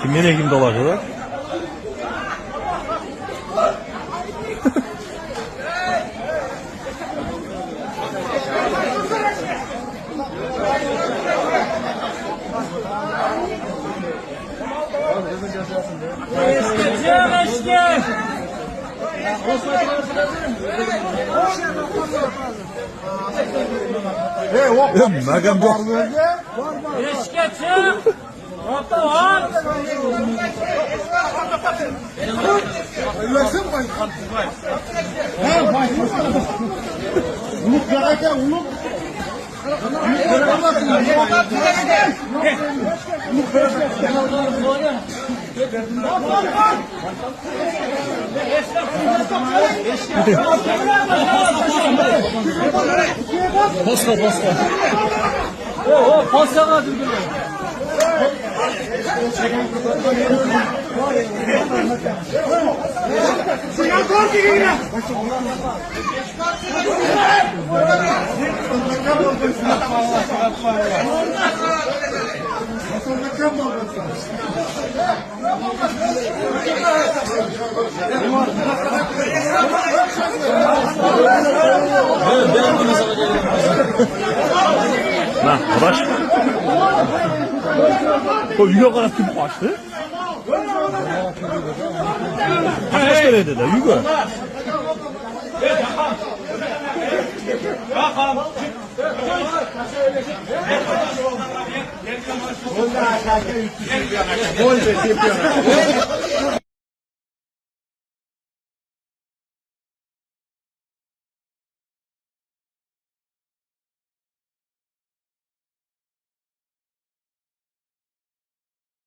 Kimden kim dolaşıyor? Magam bu. Eşke çık. Hoppa var. Posta. Posta kadar. Lan arkadaş. O Yugo kadar kim açtı? Kaç kere dedi Yugo? Gol